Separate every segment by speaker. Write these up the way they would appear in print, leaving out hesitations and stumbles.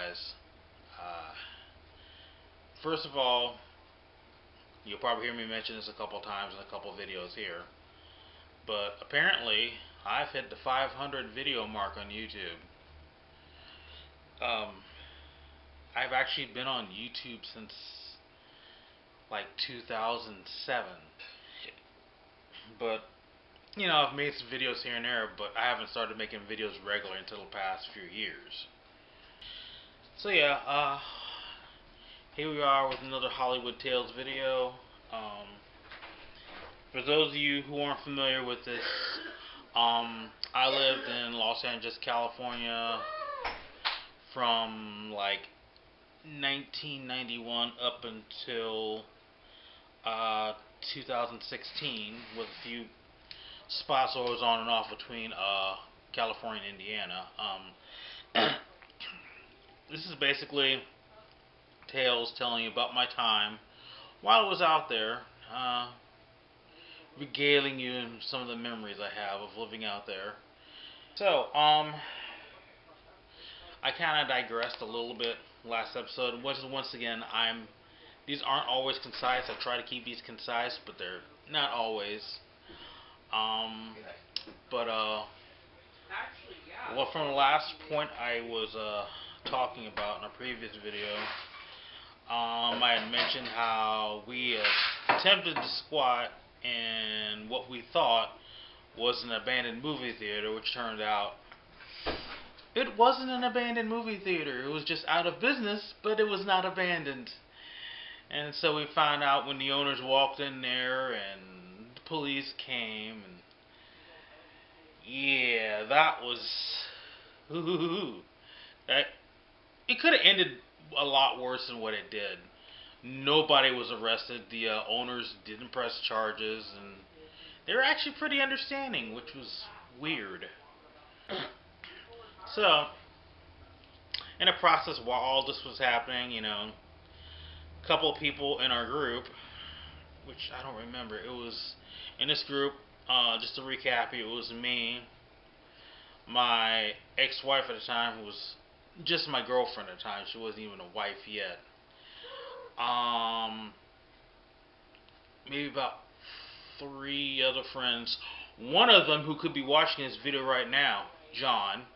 Speaker 1: guys. Uh, First of all, you'll probably hear me mention this a couple times in a couple videos here, but apparently I've hit the 500 video mark on YouTube. Um, I've actually been on YouTube since like 2007, but I've made some videos here and there, but I haven't started making videos regularly until the past few years. So yeah, here we are with another Hollywood Tales video. For those of you who aren't familiar with this, I lived in Los Angeles, California from like 1991 up until 2016, with a few spots where I was on and off between California and Indiana. This is basically tales telling you about my time while I was out there, regaling you in some of the memories I have of living out there. So, I kind of digressed a little bit last episode, which is once again, these aren't always concise. I try to keep these concise, but they're not always. Well, from the last point I was talking about in a previous video, I had mentioned how we attempted to squat in what we thought was an abandoned movie theater, which turned out it wasn't an abandoned movie theater. It was just out of business, but it was not abandoned. And so we found out when the owners walked in there and the police came, and yeah, that was that. It could have ended a lot worse than what it did. Nobody was arrested. The owners didn't press charges, and they were actually pretty understanding, which was weird. So, in the process while all this was happening, a couple of people in our group, which I don't remember, it was in this group, just to recap, it was me, my ex-wife at the time, who was just my girlfriend at the time. She wasn't even a wife yet. Maybe about 3 other friends. One of them who could be watching this video right now, John.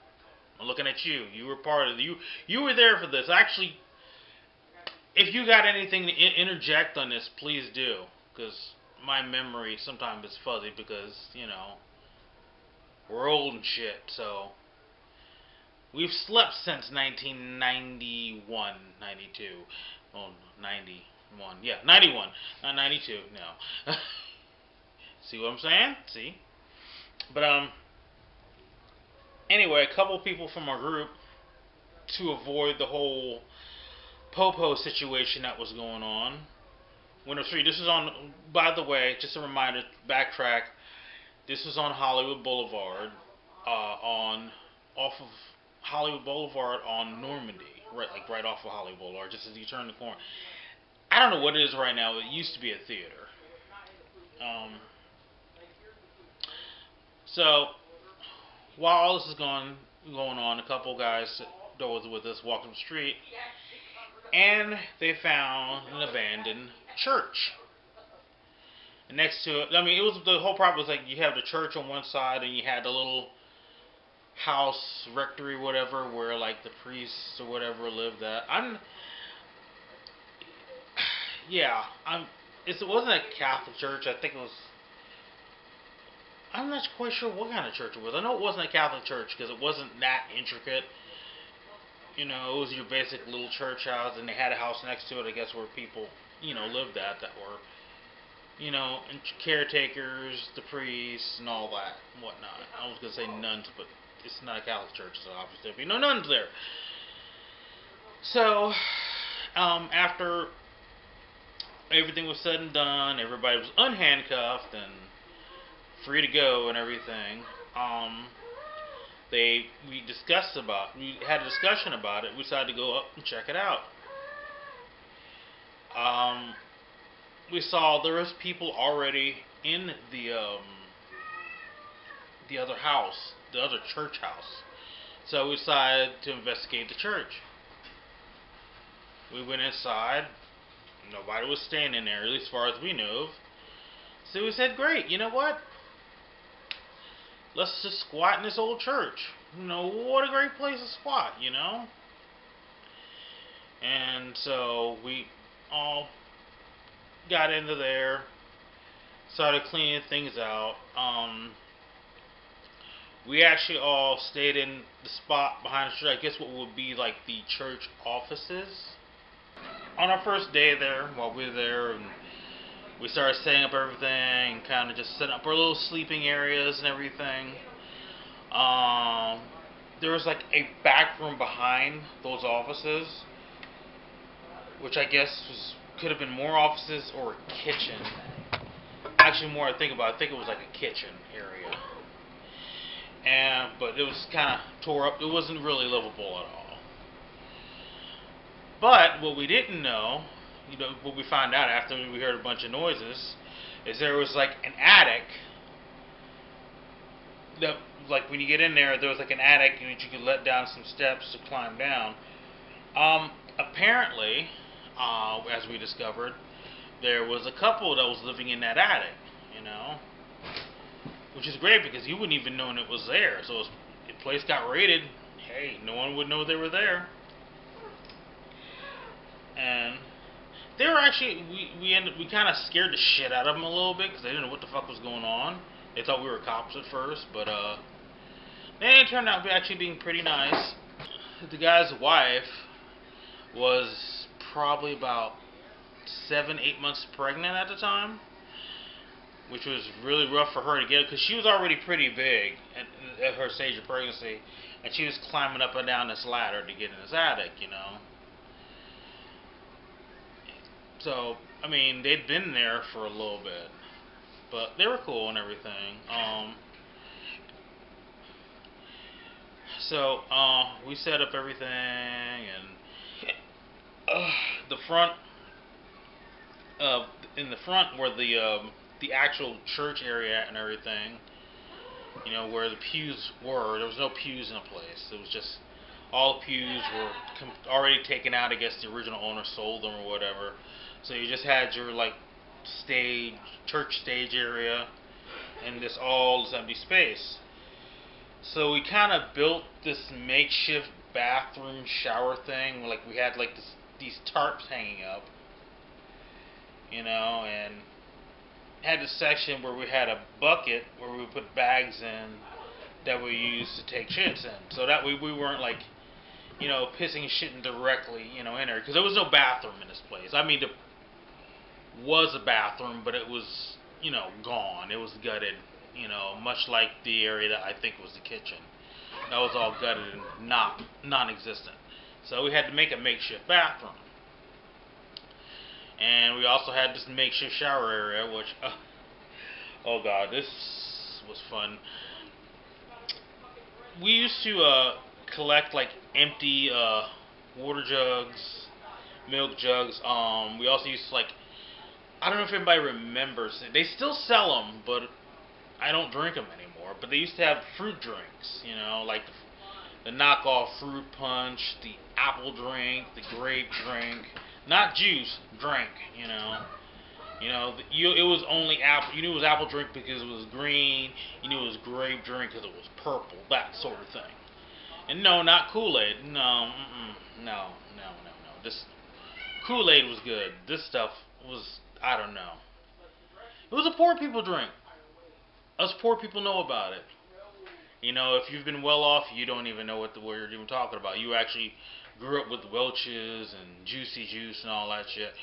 Speaker 1: I'm looking at you. You were part of you were there for this. Actually, if you got anything to interject on this, please do, because my memory sometimes is fuzzy because, we're old and shit, so we've slept since 1991, 92. Oh, 91. Yeah, 91, not 92. No. See what I'm saying? See? But anyway, a couple people from our group, to avoid the whole popo situation that was going on, went up street. This is on, by the way, just a reminder, backtrack. This was on Hollywood Boulevard, off of Hollywood Boulevard on Normandy, right off of Hollywood Boulevard, just as you turn the corner. I don't know what it is right now. It used to be a theater. So while all this is going on, a couple guys that was with us walked up the street, and they found an abandoned church. And next to it, it was, the whole problem was like you have the church on one side and you had the little house, rectory, whatever, where like the priests or whatever lived at. It wasn't a Catholic church. I think it was. I'm not quite sure what kind of church it was. I know it wasn't a Catholic church because it wasn't that intricate. It was your basic little church house, and they had a house next to it, I guess, where people, lived at, that were, and caretakers, the priests, and all that, and whatnot. I was going to say nuns, but it's not a Catholic church, so obviously there'd be no nuns there. So, after everything was said and done, everybody was unhandcuffed and free to go and everything, we had a discussion about it. We decided to go up and check it out. We saw there was people already in the other house, the other church house. So we decided to investigate the church. We went inside. Nobody was staying in there, at least as far as we knew. So we said, great, you know what? Let's just squat in this old church. What a great place to squat, And so we all got into there, started cleaning things out. We actually all stayed in the spot behind the church, I guess what would be like the church offices. On our first day there, while we were there, and we started setting up everything, kind of just setting up our little sleeping areas and everything. There was like a back room behind those offices, which I guess could have been more offices or a kitchen. Actually, more I think about it, I think it was like a kitchen area. But it was kind of tore up. It wasn't really livable at all. But what we didn't know, what we found out after we heard a bunch of noises, is there was like an attic. That, like when you get in there, there was like an attic and you could let down some steps to climb down. Apparently, as we discovered, there was a couple that was living in that attic. Which is great because you wouldn't even know it was there. So if the place got raided, hey, no one would know they were there. And they were actually, we kind of scared the shit out of them a little bit because they didn't know what the fuck was going on. They thought we were cops at first, but they turned out actually being pretty nice. The guy's wife was probably about 7-8 months pregnant at the time, which was really rough for her to get, because she was already pretty big at her stage of pregnancy, and she was climbing up and down this ladder to get in this attic, So, I mean, they'd been there for a little bit, but they were cool and everything. So, we set up everything, and the front, in the front where the actual church area and everything, where the pews were, there was no pews in the place. It was just, all the pews were already taken out. I guess the original owner sold them or whatever. So you just had your like church stage area, and this empty space. So we kind of built this makeshift bathroom shower thing. Like we had like these tarps hanging up, and had this section where we had a bucket where we would put bags in that we used to take shits in. So that way we weren't like, pissing and shitting directly, in there. Because there was no bathroom in this place. I mean, there was a bathroom, but it was, gone. It was gutted, much like the area that I think was the kitchen. That was all gutted and non-existent. So we had to make a makeshift bathroom. And we also had this makeshift shower area, which, oh god, this was fun. We used to collect like empty water jugs, milk jugs. We also used to I don't know if anybody remembers it. They still sell them, but I don't drink them anymore. But they used to have fruit drinks, like the knockoff fruit punch, the apple drink, the grape drink. Not juice, drink, it was only apple. You knew it was apple drink because it was green. You knew it was grape drink because it was purple. That sort of thing. And no, not Kool-Aid. No, no. This Kool-Aid was good. This stuff was, I don't know. It was a poor people drink. Us poor people know about it. If you've been well off, you don't even know what you're even talking about. You actually grew up with Welch's and Juicy Juice and all that shit.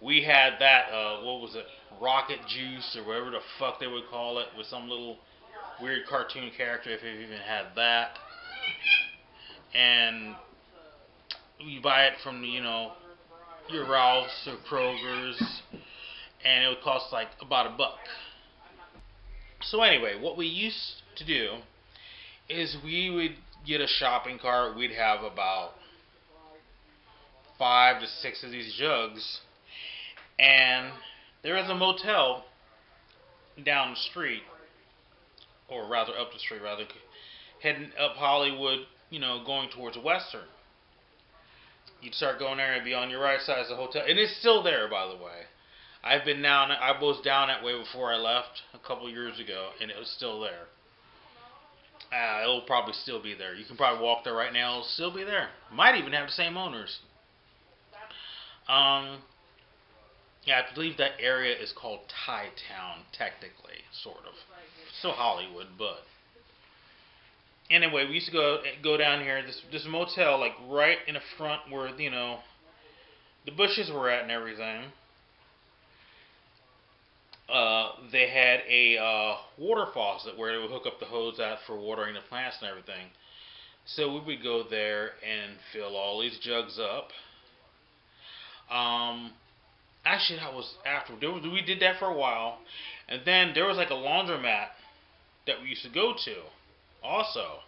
Speaker 1: We had that, what was it, Rocket Juice or whatever the fuck they would call it, with some little weird cartoon character, if you even had that. And you buy it from, your Ralph's or Kroger's, and it would cost like about $1. So anyway, what we used to do is we would get a shopping cart. We'd have about 5 to 6 of these jugs, and there is a motel down the street, or rather up the street, heading up Hollywood, going towards Western. You'd start going there and be on your right side of the hotel, and it's still there, by the way. I've been down. I was down that way before I left a couple years ago, and it was still there. It'll probably still be there. You can probably walk there right now. It'll still be there. Might even have the same owners. Yeah, I believe that area is called Thai Town, technically, sort of. Still Hollywood, but anyway, we used to go down here. This motel, like right in the front where the bushes were at and everything. They had a water faucet where they would hook up the hose out for watering the plants and everything. So we would go there and fill all these jugs up. Actually, that was after. We did that for a while. And then there was like a laundromat that we used to go to also.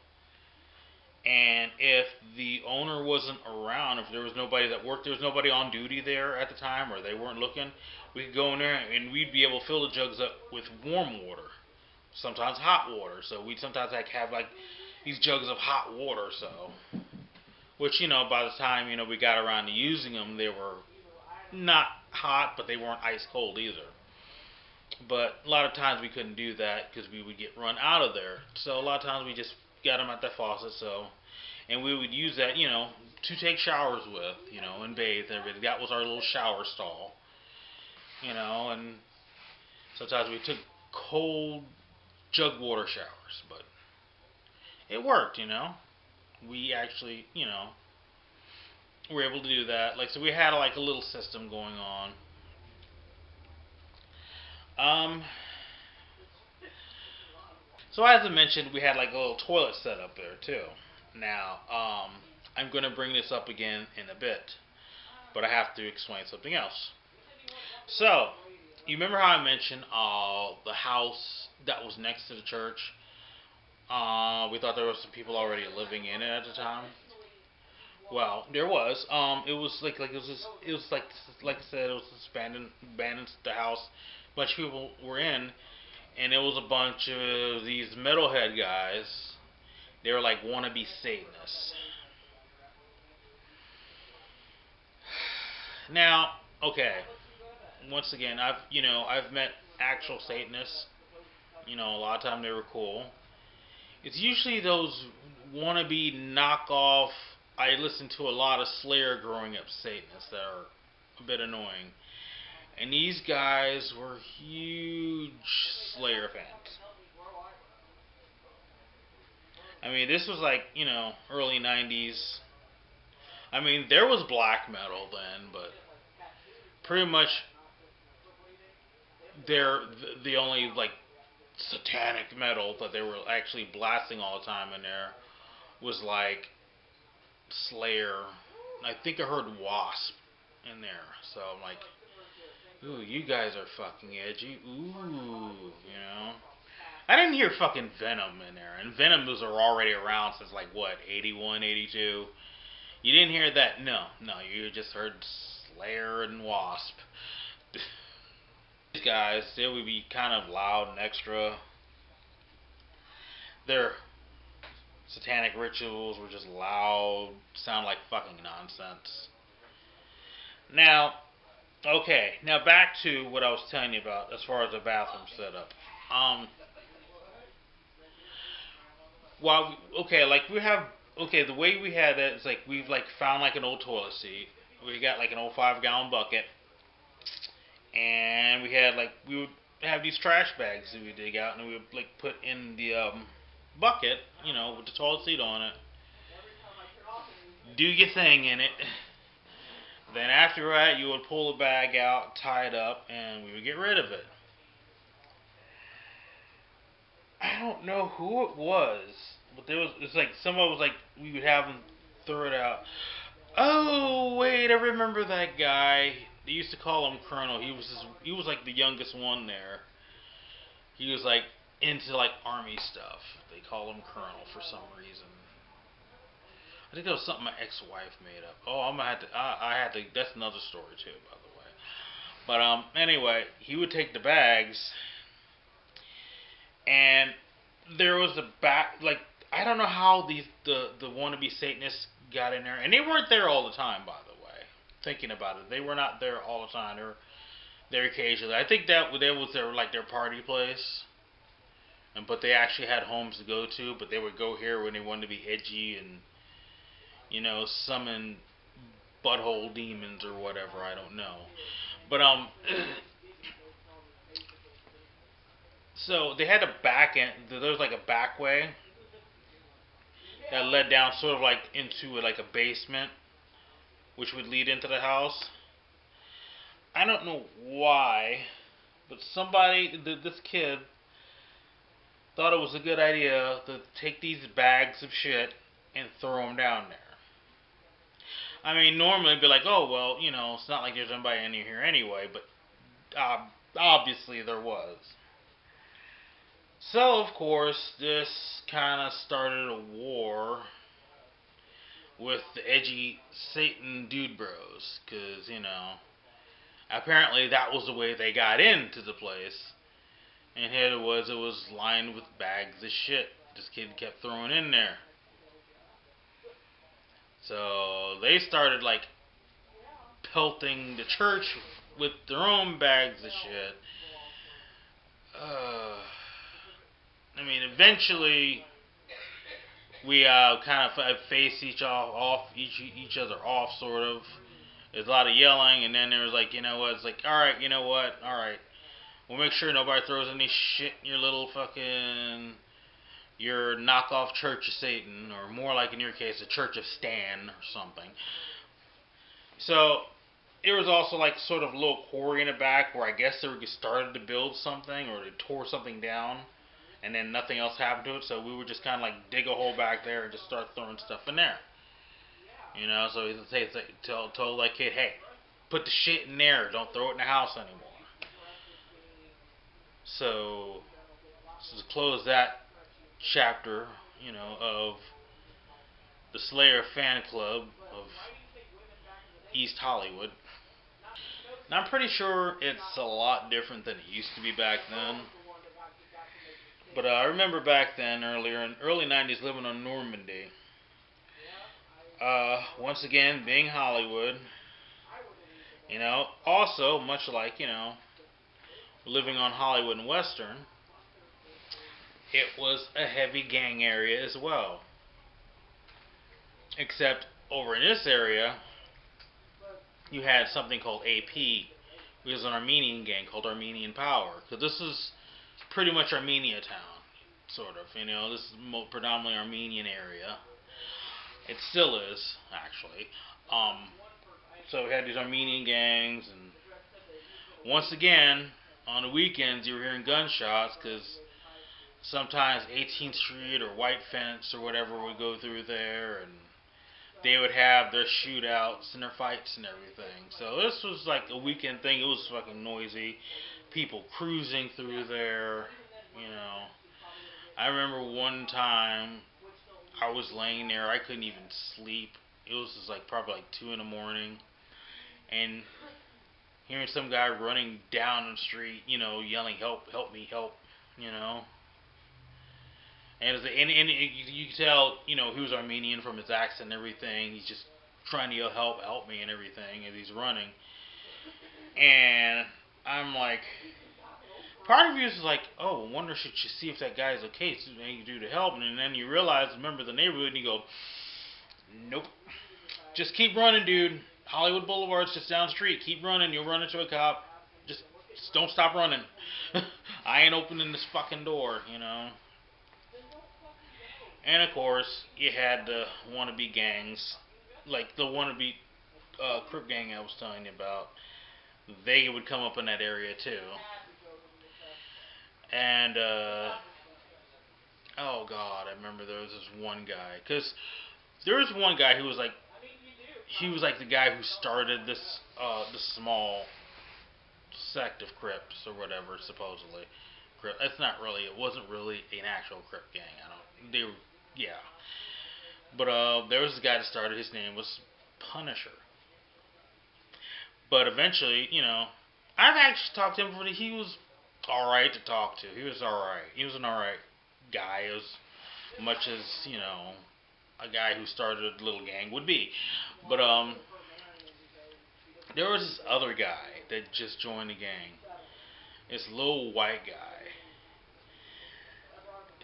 Speaker 1: And if the owner wasn't around, if there was nobody that worked, there was nobody on duty there at the time, or they weren't looking, we could go in there and we'd be able to fill the jugs up with warm water, sometimes hot water. So we'd sometimes have like these jugs of hot water. So, which by the time we got around to using them, they were not hot, but they weren't ice cold either. But a lot of times we couldn't do that because we would get run out of there. So a lot of times we just got them at the faucet. So, and we would use that, to take showers with, and bathe and everything. That was our little shower stall, and sometimes we took cold jug water showers, but it worked, We actually, were able to do that. Like, so we had like a little system going on. So as I mentioned, we had like a little toilet set up there too. Now, I'm going to bring this up again in a bit, but I have to explain something else. So, you remember how I mentioned the house that was next to the church? We thought there were some people already living in it at the time. Well, there was. It was like I said, it was this abandoned the house. A bunch of people were in, and it was a bunch of these metalhead guys. They were like wannabe Satanists. Now, okay. Once again, I've met actual Satanists. A lot of times they were cool. It's usually those wannabe knockoff. I listened to a lot of Slayer growing up Satanists that are a bit annoying. And these guys were huge Slayer fans. I mean, this was like, early 90s. I mean, there was black metal then, but pretty much they're the only, like, satanic metal that they were actually blasting all the time in there was, like, Slayer. I think I heard Wasp in there. So I'm like, ooh, you guys are fucking edgy. Ooh, I didn't hear fucking Venom in there. And Venom was already around since like, what, 81, 82? You didn't hear that? No, you just heard Slayer and Wasp. These guys, they would be kind of loud and extra. Their satanic rituals were just loud, sound like fucking nonsense. Now, okay, now back to what I was telling you about as far as the bathroom setup. The way we had it is like we've like found like an old toilet seat. We got like an old 5-gallon bucket, and we would have these trash bags that we dig out, and we would like put in the bucket, with the toilet seat on it. Do your thing in it. Then after that, you would pull the bag out, tie it up, and we would get rid of it. I don't know who it was, but it's like someone was like, we would have them throw it out. Oh wait, I remember that guy. They used to call him Colonel. He was like the youngest one there. He was like into like army stuff. They call him Colonel for some reason. I think that was something my ex-wife made up. Oh, I'm gonna have to. I had to. That's another story too, by the way. But anyway, he would take the bags, and there was a back. Like, I don't know how the wannabe Satanists got in there, and they weren't there all the time, by the way. thinking about it. They were not there all the time. They were there occasionally. I think that was their party place. But they actually had homes to go to, but they would go here when they wanted to be edgy and, summon butthole demons or whatever. I don't know. But so they had a back end. There was like a back way that led down, sort of like into like a basement, which would lead into the house. I don't know why, but this kid, thought it was a good idea to take these bags of shit and throw them down there. I mean, normally it'd be like, oh, well, it's not like there's anybody in here anyway, but obviously there was. So, of course, this kind of started a war with the edgy Satan dude bros, because, apparently that was the way they got into the place. And here it was lined with bags of shit this kid kept throwing in there. So they started like pelting the church with their own bags of shit. Eventually we kind of faced each other off, sort of. There's a lot of yelling, and then there was like, it's like, all right, all right. We'll make sure nobody throws any shit in your knockoff Church of Satan, or more like in your case, the Church of Stan or something. So, there was also like sort of a little quarry in the back where I guess they were started to build something, or they tore something down, and then nothing else happened to it, so we would just kind of like dig a hole back there and just start throwing stuff in there. So he told that kid, hey, put the shit in there, don't throw it in the house anymore. So to close that chapter, of the Slayer fan club of East Hollywood. Now, I'm pretty sure it's a lot different than it used to be back then. But I remember back then, earlier in early 90s, living on Normandy. Once again, being Hollywood. Also, much like, living on Hollywood and Western, it was a heavy gang area as well. Except over in this area, you had something called AP, which is an Armenian gang called Armenian Power. Because this is pretty much Armenia town, sort of. This is predominantly Armenian area. It still is, actually. So we had these Armenian gangs, and once again, on the weekends, you were hearing gunshots, because sometimes 18th Street or White Fence or whatever would go through there, and they would have their shootouts and their fights and everything. So this was like a weekend thing. It was fucking noisy. People cruising through there, I remember one time I was laying there. I couldn't even sleep. It was just like probably like 2 in the morning. And hearing some guy running down the street, yelling, help me, help, And, you could tell, he was Armenian from his accent and everything. He's just trying to yell, help me and everything as he's running. And I'm like, part of you is like, oh, I wonder, should you see if that guy's okay, so what you do to help? And then you realize, remember the neighborhood, and you go, nope. Just keep running, dude. Hollywood Boulevard's just down the street. Keep running. You'll run into a cop. Just don't stop running. I ain't opening this fucking door, And of course, you had the wannabe gangs, like the wannabe Crip gang I was telling you about. They would come up in that area too. And, oh god, I remember there was this one guy. Because there was one guy who was like, he was like the guy who started this small sect of Crips or whatever, supposedly. It's not really, it wasn't really an actual Crip gang. Yeah. But there was a guy that started, his name was Punisher. But eventually, I've actually talked to him before. He was alright to talk to. He was alright. He was an alright guy, as much as, a guy who started a little gang would be. But, there was this other guy that just joined the gang. This little white guy.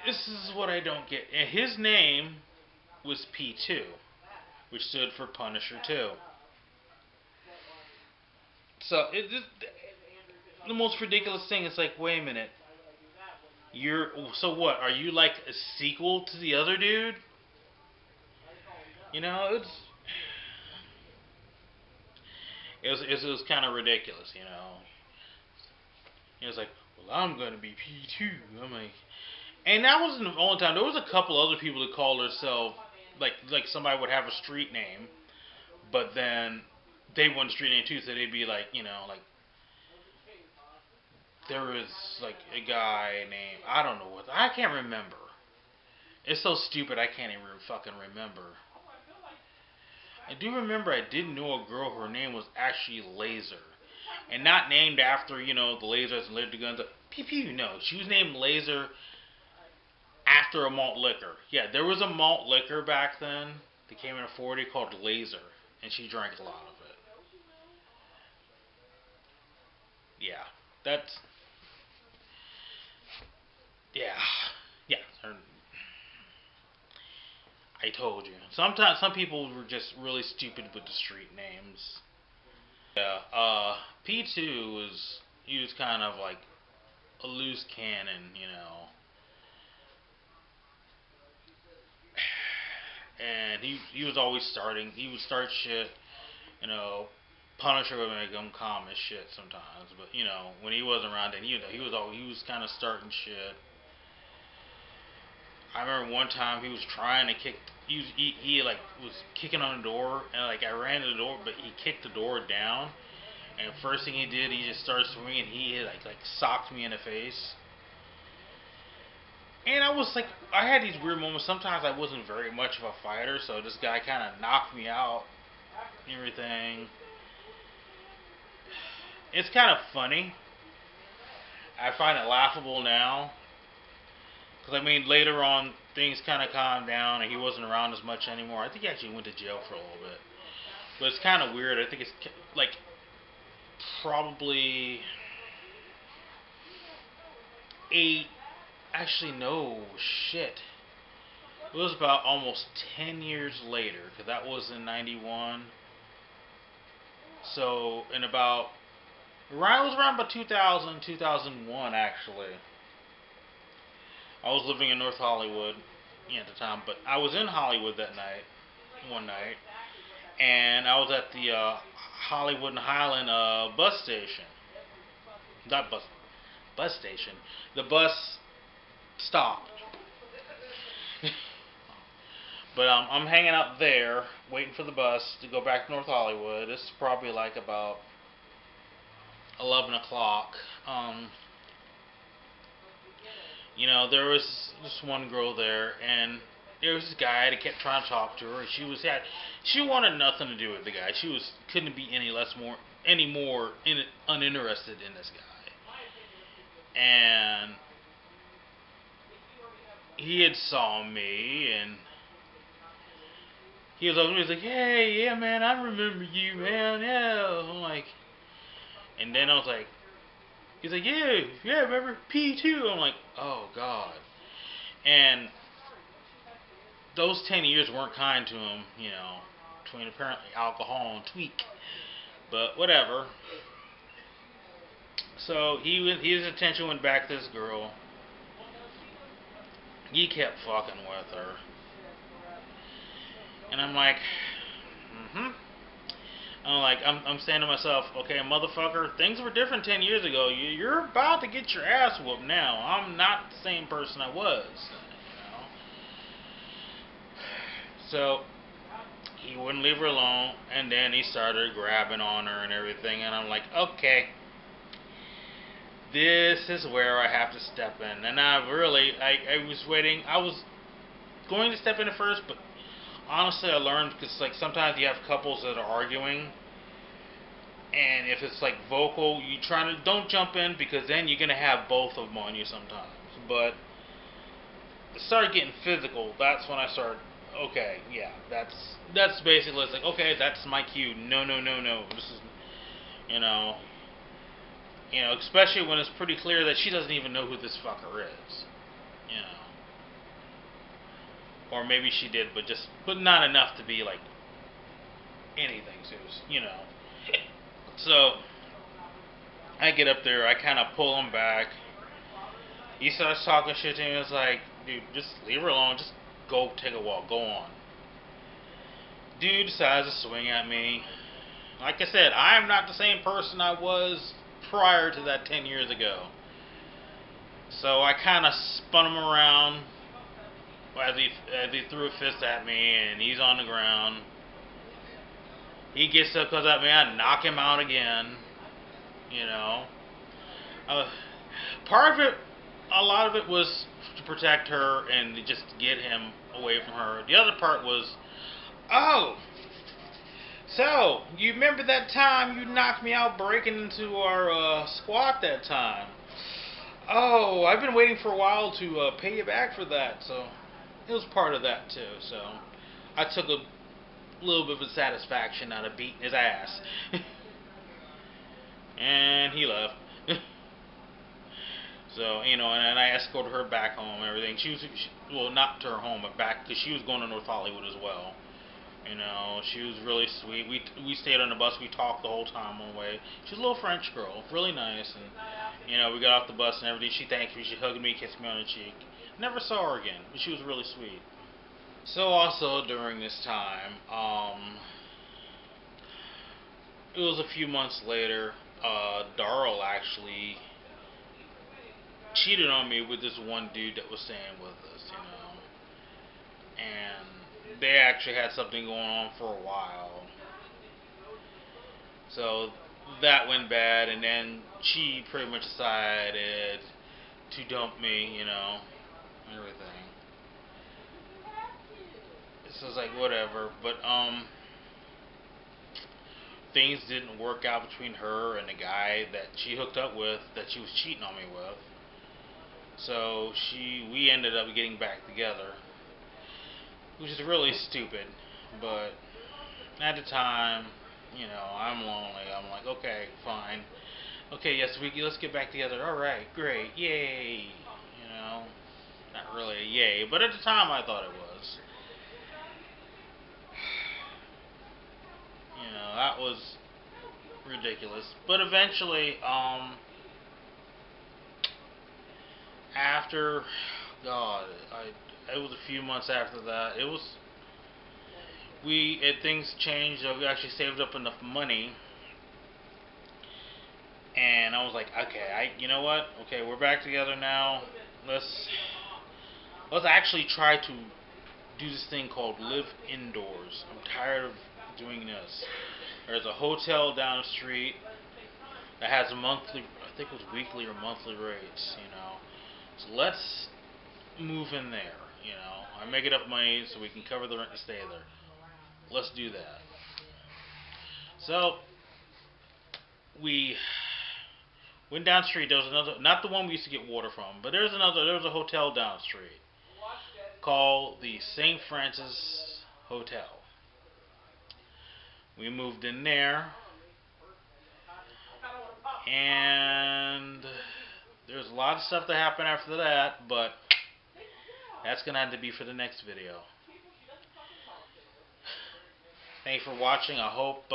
Speaker 1: This is what I don't get. And his name was P2, which stood for Punisher 2. So the most ridiculous thing is like, wait a minute. So what? Are you like a sequel to the other dude? You know, it was kind of ridiculous. You know, it was like, well, I'm gonna be P2. I'm like, and that wasn't the only time. There was a couple other people that called themselves like somebody would have a street name, but then they wouldn't street name too, so they'd be like, you know, like there was like a guy named, I don't know what, I can't remember. It's so stupid I can't even fucking remember. I do remember I did know a girl, her name was actually Laser. And not named after, you know, the lasers and laser guns. Pew pew, no. She was named Laser after a malt liquor. Yeah, there was a malt liquor back then that came in a 40 called Laser. And she drank a lot of it. Yeah, that's... Yeah. Yeah. I told you. Sometimes some people were just really stupid with the street names. Yeah, P2 was kind of like a loose cannon, you know. And he was always starting. He would start shit, you know. Punisher would make him calm as shit sometimes, but you know when he wasn't around, then he was kind of starting shit. I remember one time he was trying to kick. He like was kicking on the door, and like I ran to the door, but he kicked the door down. And first thing he did, he just started swinging. He like socked me in the face. And I was like, I had these weird moments. Sometimes I wasn't very much of a fighter, so this guy kind of knocked me out and everything. It's kind of funny. I find it laughable now. Because, I mean, later on, things kind of calmed down and he wasn't around as much anymore. I think he actually went to jail for a little bit. But it's kind of weird. I think it's, like, probably 8... Actually, no, shit. It was about almost 10 years later, because that was in 91. So, in about... It was around about 2000, 2001, actually. I was living in North Hollywood at the time, but I was in Hollywood that night, one night, and I was at the Hollywood and Highland bus station. Not bus station. The bus stopped. But I'm hanging out there, waiting for the bus to go back to North Hollywood. This is probably like about 11 o'clock. You know, there was this one girl there, and there was this guy that kept trying to talk to her. And she wanted nothing to do with the guy. She couldn't be any more uninterested in this guy. And he had saw me, and he was like, "Hey, yeah, man, I remember you, man, yeah." I'm like, and then I was like, he's like, yeah, remember P2? I'm like, oh god. And those 10 years weren't kind to him, you know, between apparently alcohol and tweak, but whatever. So his attention went back to this girl. He kept fucking with her. And I'm like, I'm saying to myself, okay, motherfucker, things were different 10 years ago. You're about to get your ass whooped now. I'm not the same person I was, you know. So he wouldn't leave her alone, and then he started grabbing on her and everything. And I'm like, okay, this is where I have to step in. And I was waiting. I was going to step in at first, but honestly, I learned, because like sometimes you have couples that are arguing, and if it's like vocal, don't jump in, because then you're gonna have both of them on you sometimes. But it started getting physical. That's when I started. Okay, yeah, that's basically, it's like, okay, that's my cue. No. You know, especially when it's pretty clear that she doesn't even know who this fucker is. You know, or maybe she did, but not enough to be like anything. So, So I get up there, I kind of pull him back. He starts talking shit to me. It's like, dude, just leave her alone. Just go take a walk. Go on. Dude decides to swing at me. Like I said, I am not the same person I was prior to that 10 years ago. So I kind of spun him around as he threw a fist at me, and he's on the ground. He gets up, comes at me, I knock him out again. You know, part of it, a lot of it was to protect her and just get him away from her. The other part was, oh, so you remember that time you knocked me out breaking into our squat that time? Oh, I've been waiting for a while to pay you back for that. So it was part of that too. So I took a little bit of satisfaction out of beating his ass. And he left. So, and I escorted her back home and everything. Well, not to her home, but back, because she was going to North Hollywood as well. She was really sweet. We stayed on the bus. We talked the whole time on the way. She's a little French girl, really nice. And, we got off the bus and everything. She thanked me. She hugged me, kissed me on the cheek. Never saw her again, but she was really sweet. So also during this time, it was a few months later, Darrell actually cheated on me with this one dude that was staying with us, and they actually had something going on for a while. So that went bad, and then she pretty much decided to dump me, and everything. So it's like whatever, but things didn't work out between her and the guy that she hooked up with, that she was cheating on me with. So we ended up getting back together, which is really stupid. But at the time, I'm lonely. I'm like, okay, fine. Okay, yes, let's get back together. All right, great, yay. Not really a yay, but at the time I thought it was. That was ridiculous. But eventually, after, God, it was a few months after that. Things changed. We actually saved up enough money, and I was like, okay, you know what? Okay, we're back together now. Let's actually try to do this thing called live indoors. I'm tired of doing this. There's a hotel down the street that has a monthly, I think it was weekly or monthly rates, So let's move in there, I make enough money so we can cover the rent and stay there. Let's do that. So we went down the street. There was another, not the one we used to get water from, but there was a hotel down the street called the St. Francis Hotel. We moved in there, and there's a lot of stuff that happened after that, but that's going to have to be for the next video. Thanks for watching. I hope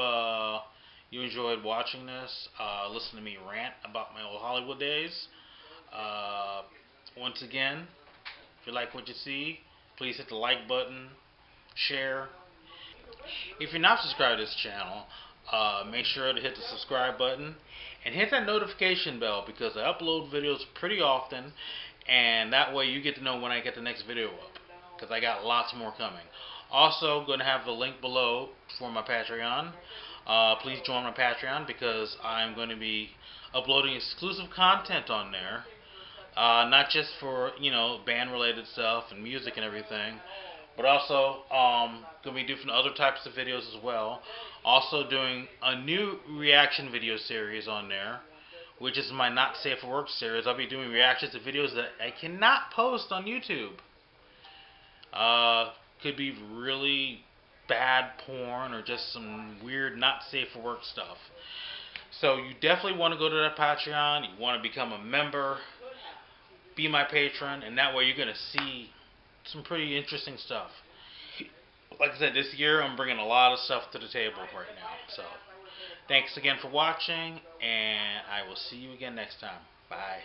Speaker 1: you enjoyed watching this. Listen to me rant about my old Hollywood days. Once again, if you like what you see, please hit the like button, share. If you're not subscribed to this channel, make sure to hit the subscribe button and hit that notification bell, because I upload videos pretty often, and that way you get to know when I get the next video up, because I got lots more coming. Also, going to have the link below for my Patreon. Please join my Patreon, because I'm going to be uploading exclusive content on there. Not just for, band related stuff and music and everything, but also going to be doing other types of videos as well. Also doing a new reaction video series on there, which is my Not Safe for Work series. I'll be doing reactions to videos that I cannot post on YouTube. Could be really bad porn or just some weird not safe for work stuff. So you definitely want to go to that Patreon. You want to become a member, be my patron, and that way you're going to see some pretty interesting stuff. Like I said, this year I'm bringing a lot of stuff to the table right now. So thanks again for watching, and I will see you again next time. Bye.